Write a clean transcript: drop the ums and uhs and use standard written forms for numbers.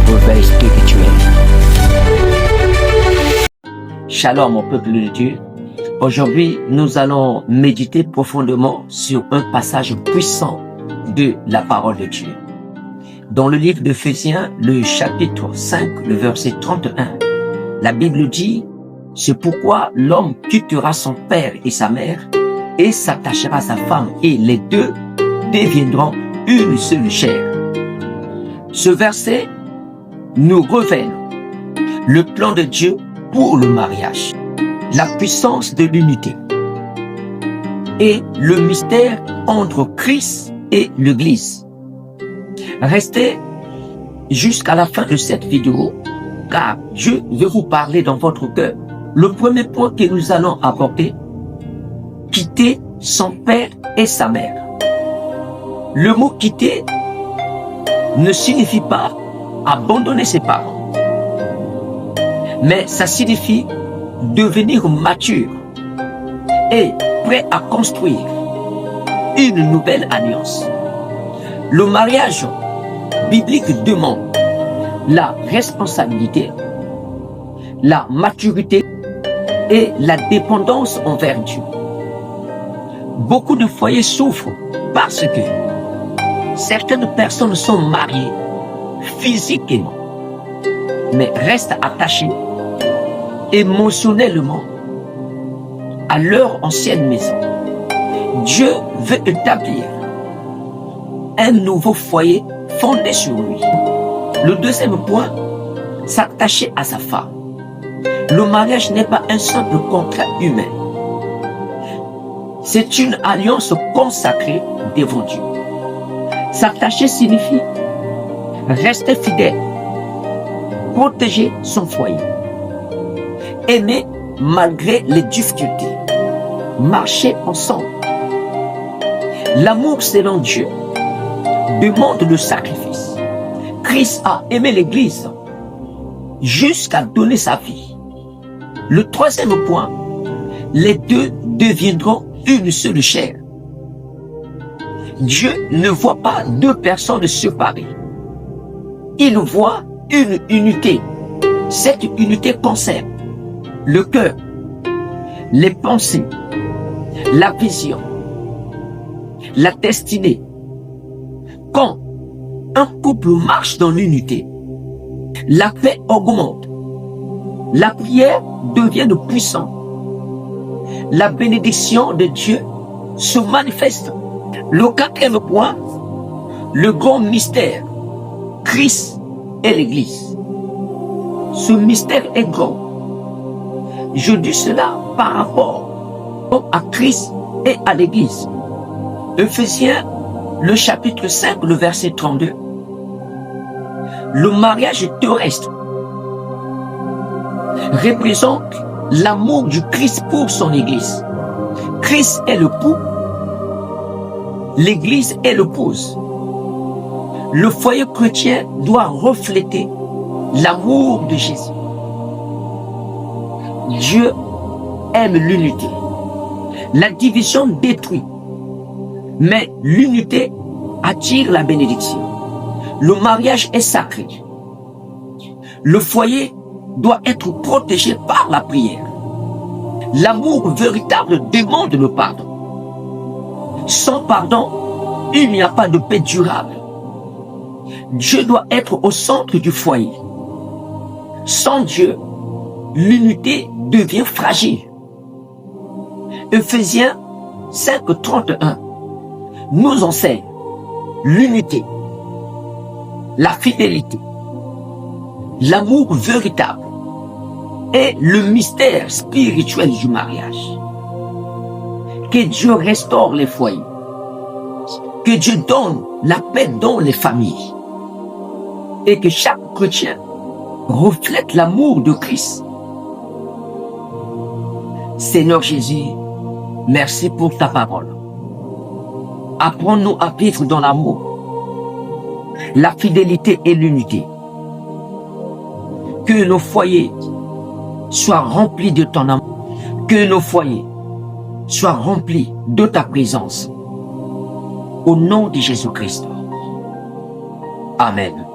le réveil spirituel. Shalom mon peuple de Dieu. Aujourd'hui, nous allons méditer profondément sur un passage puissant de la parole de Dieu. Dans le livre d'Éphésiens, le chapitre 5, le verset 31, la Bible dit « C'est pourquoi l'homme quittera son père et sa mère et s'attachera à sa femme et les deux deviendront une seule chair. » Ce verset nous révèle le plan de Dieu pour le mariage, la puissance de l'unité et le mystère entre Christ et l'Église. Restez jusqu'à la fin de cette vidéo car je vais vous parler dans votre cœur. Le premier point que nous allons aborder, quitter son père et sa mère. Le mot quitter ne signifie pas abandonner ses parents, mais ça signifie devenir mature et prêt à construire une nouvelle alliance. Le mariage biblique demande la responsabilité, la maturité et la dépendance envers Dieu. Beaucoup de foyers souffrent parce que certaines personnes sont mariées physiquement, mais restent attachées émotionnellement à leur ancienne maison. Dieu veut établir un nouveau foyer fondé sur lui. Le deuxième point, s'attacher à sa femme. Le mariage n'est pas un simple contrat humain. C'est une alliance consacrée devant Dieu. S'attacher signifie rester fidèle, protéger son foyer, aimer malgré les difficultés, marcher ensemble. L'amour selon Dieu demande le sacrifice. Christ a aimé l'Église jusqu'à donner sa vie. Le troisième point, les deux deviendront une seule chair. Dieu ne voit pas deux personnes séparées. Il voit une unité. Cette unité concerne le cœur, les pensées, la vision, la destinée. Quand un couple marche dans l'unité, la paix augmente, la prière devient puissante, la bénédiction de Dieu se manifeste. Le quatrième point, le grand mystère, Christ et l'Église. Ce mystère est grand. Je dis cela par rapport à Christ et à l'Église. Éphésiens, le chapitre 5, le verset 32. Le mariage terrestre représente l'amour du Christ pour son Église. Christ est l'époux, l'Église est l'épouse. Le foyer chrétien doit refléter l'amour de Jésus. Dieu aime l'unité. La division détruit, mais l'unité attire la bénédiction. Le mariage est sacré. Le foyer doit être protégé par la prière. L'amour véritable demande le pardon. Sans pardon, il n'y a pas de paix durable. Dieu doit être au centre du foyer. Sans Dieu, l'unité devient fragile. Éphésiens 5, 31 nous enseigne l'unité, la fidélité, l'amour véritable et le mystère spirituel du mariage. Que Dieu restaure les foyers. Que Dieu donne la paix dans les familles. Et que chaque chrétien reflète l'amour de Christ. Seigneur Jésus, merci pour ta parole. Apprends-nous à vivre dans l'amour, la fidélité et l'unité. Que nos foyers soient remplis de ton amour. Que nos foyers soient remplis de ta présence. Au nom de Jésus-Christ. Amen.